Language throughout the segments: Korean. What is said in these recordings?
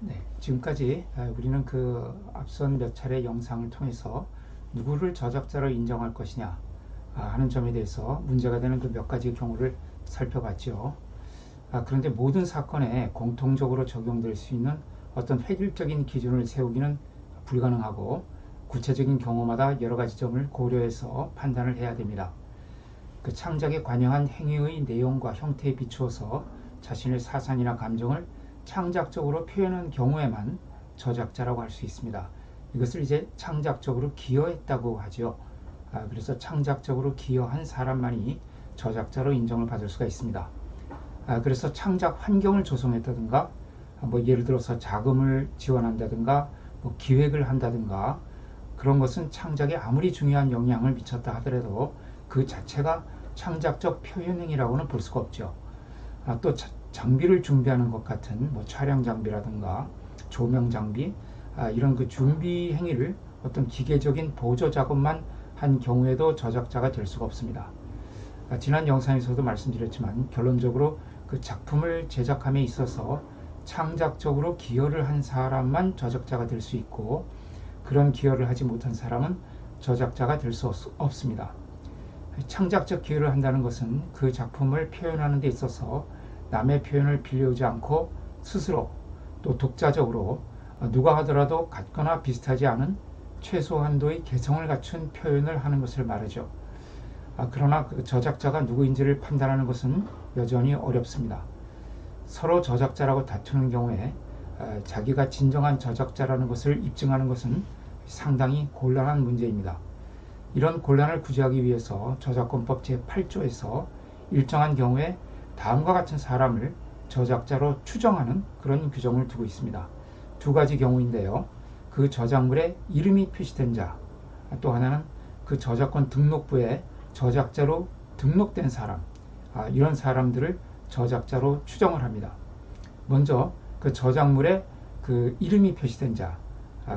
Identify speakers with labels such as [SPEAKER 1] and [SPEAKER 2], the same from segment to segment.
[SPEAKER 1] 네, 지금까지 우리는 그 앞선 몇 차례 영상을 통해서 누구를 저작자로 인정할 것이냐 하는 점에 대해서 문제가 되는 그 몇 가지 경우를 살펴봤죠. 그런데 모든 사건에 공통적으로 적용될 수 있는 어떤 획일적인 기준을 세우기는 불가능하고 구체적인 경우마다 여러 가지 점을 고려해서 판단을 해야 됩니다. 그 창작에 관여한 행위의 내용과 형태에 비추어서 자신의 사상이나 감정을 창작적으로 표현한 경우에만 저작자라고 할 수 있습니다. 이것을 이제 창작적으로 기여했다고 하죠. 그래서 창작적으로 기여한 사람만이 저작자로 인정을 받을 수가 있습니다. 그래서 창작 환경을 조성했다든가, 뭐 예를 들어서 자금을 지원한다든가, 뭐 기획을 한다든가, 그런 것은 창작에 아무리 중요한 영향을 미쳤다 하더라도 그 자체가 창작적 표현행위라고는 볼 수가 없죠. 또 장비를 준비하는 것 같은 뭐 촬영 장비라든가 조명 장비, 이런 그 준비 행위를 어떤 기계적인 보조 작업만 한 경우에도 저작자가 될 수가 없습니다. 지난 영상에서도 말씀드렸지만 결론적으로 그 작품을 제작함에 있어서 창작적으로 기여를 한 사람만 저작자가 될 수 있고, 그런 기여를 하지 못한 사람은 저작자가 될 수 없습니다. 창작적 기여를 한다는 것은 그 작품을 표현하는 데 있어서 남의 표현을 빌려오지 않고 스스로 또 독자적으로 누가 하더라도 같거나 비슷하지 않은 최소한도의 개성을 갖춘 표현을 하는 것을 말하죠. 그러나 그 저작자가 누구인지를 판단하는 것은 여전히 어렵습니다. 서로 저작자라고 다투는 경우에 자기가 진정한 저작자라는 것을 입증하는 것은 상당히 곤란한 문제입니다. 이런 곤란을 구제하기 위해서 저작권법 제8조에서 일정한 경우에 다음과 같은 사람을 저작자로 추정하는 그런 규정을 두고 있습니다. 두 가지 경우인데요. 그 저작물에 이름이 표시된 자, 또 하나는 그 저작권 등록부에 저작자로 등록된 사람, 이런 사람들을 저작자로 추정을 합니다. 먼저 그 저작물에 그 이름이 표시된 자,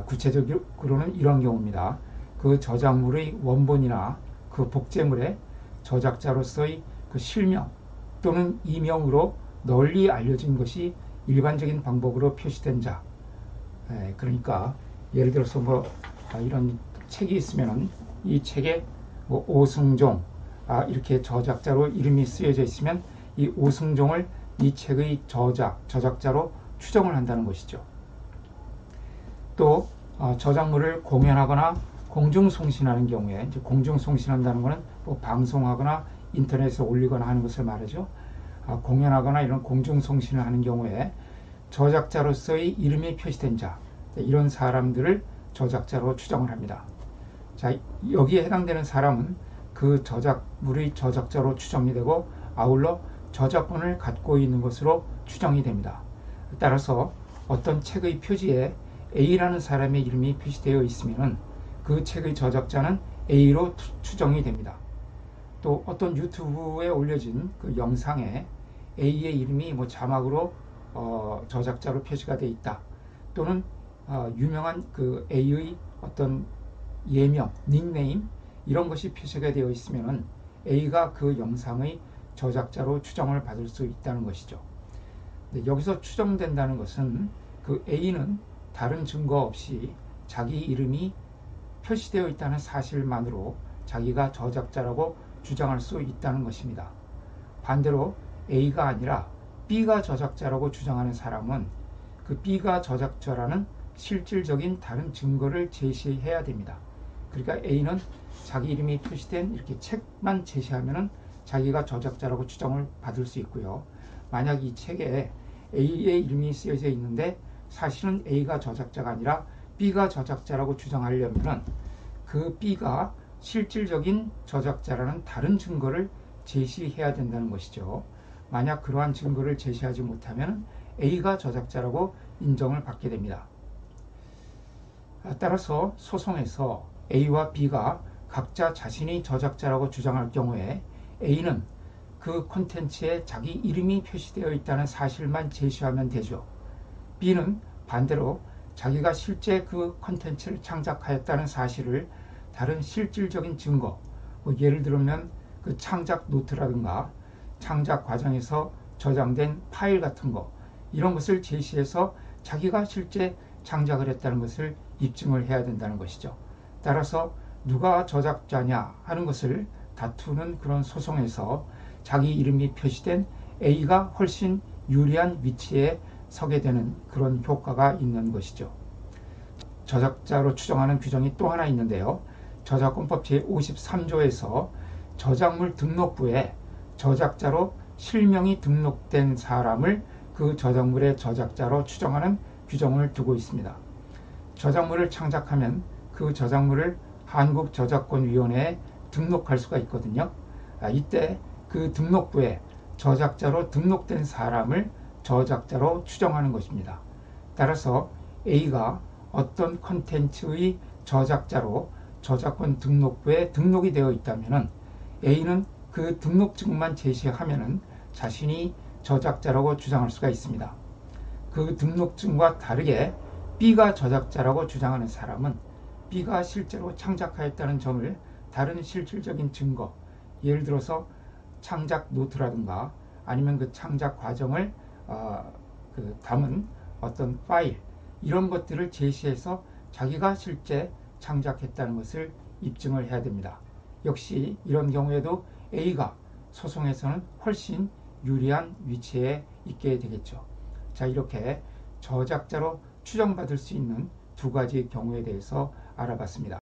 [SPEAKER 1] 구체적으로는 이런 경우입니다. 그 저작물의 원본이나 그 복제물에 저작자로서의 그 실명 또는 이명으로 널리 알려진 것이 일반적인 방법으로 표시된 자. 그러니까 예를 들어서 뭐 이런 책이 있으면은 이 책에 뭐 오승종 이렇게 저작자로 이름이 쓰여져 있으면 이 오승종을 이 책의 저작자로 추정을 한다는 것이죠. 또 저작물을 공연하거나 공중송신하는 경우에, 이제 공중송신한다는 것은 뭐 방송하거나 인터넷에 올리거나 하는 것을 말하죠. 공연하거나 이런 공중송신을 하는 경우에 저작자로서의 이름이 표시된 자, 이런 사람들을 저작자로 추정을 합니다. 자, 여기에 해당되는 사람은 그 저작물의 저작자로 추정이 되고 아울러 저작권을 갖고 있는 것으로 추정이 됩니다. 따라서 어떤 책의 표지에 A라는 사람의 이름이 표시되어 있으면 그 책의 저작자는 A로 추정이 됩니다. 또 어떤 유튜브에 올려진 그 영상에 A의 이름이 뭐 자막으로 저작자로 표시가 되어 있다. 또는 유명한 그 A의 어떤 예명, 닉네임 이런 것이 표시가 되어 있으면 A가 그 영상의 저작자로 추정을 받을 수 있다는 것이죠. 여기서 추정된다는 것은 그 A는 다른 증거 없이 자기 이름이 표시되어 있다는 사실만으로 자기가 저작자라고 주장할 수 있다는 것입니다. 반대로 A가 아니라 B가 저작자라고 주장하는 사람은 그 B가 저작자라는 실질적인 다른 증거를 제시해야 됩니다. 그러니까 A는 자기 이름이 표시된 이렇게 책만 제시하면 자기가 저작자라고 추정을 받을 수 있고요. 만약 이 책에 A의 이름이 쓰여져 있는데 사실은 A가 저작자가 아니라 B가 저작자라고 주장하려면 그 B가 실질적인 저작자라는 다른 증거를 제시해야 된다는 것이죠. 만약 그러한 증거를 제시하지 못하면 A가 저작자라고 인정을 받게 됩니다. 따라서 소송에서 A와 B가 각자 자신이 저작자라고 주장할 경우에 A는 그 콘텐츠에 자기 이름이 표시되어 있다는 사실만 제시하면 되죠. B는 반대로 자기가 실제 그 콘텐츠를 창작하였다는 사실을 다른 실질적인 증거, 뭐 예를 들면 그 창작 노트라든가 창작 과정에서 저장된 파일 같은 거, 이런 것을 제시해서 자기가 실제 창작을 했다는 것을 입증을 해야 된다는 것이죠. 따라서 누가 저작자냐 하는 것을 다투는 그런 소송에서 자기 이름이 표시된 A가 훨씬 유리한 위치에 서게 되는 그런 효과가 있는 것이죠. 저작자로 추정하는 규정이 또 하나 있는데요. 저작권법 제53조에서 저작물 등록부에 저작자로 실명이 등록된 사람을 그 저작물의 저작자로 추정하는 규정을 두고 있습니다. 저작물을 창작하면 그 저작물을 한국저작권위원회에 등록할 수가 있거든요. 이때 그 등록부에 저작자로 등록된 사람을 저작자로 추정하는 것입니다. 따라서 A가 어떤 콘텐츠의 저작자로 저작권 등록부에 등록이 되어 있다면 A는 그 등록증만 제시하면 자신이 저작자라고 주장할 수가 있습니다. 그 등록증과 다르게 B가 저작자라고 주장하는 사람은 B가 실제로 창작하였다는 점을 다른 실질적인 증거, 예를 들어서 창작 노트라든가 아니면 그 창작 과정을 담은 어떤 파일, 이런 것들을 제시해서 자기가 실제 창작했다는 것을 입증을 해야 됩니다. 역시 이런 경우에도 A가 소송에서는 훨씬 유리한 위치에 있게 되겠죠. 자, 이렇게 저작자로 추정받을 수 있는 두 가지 경우에 대해서 알아봤습니다.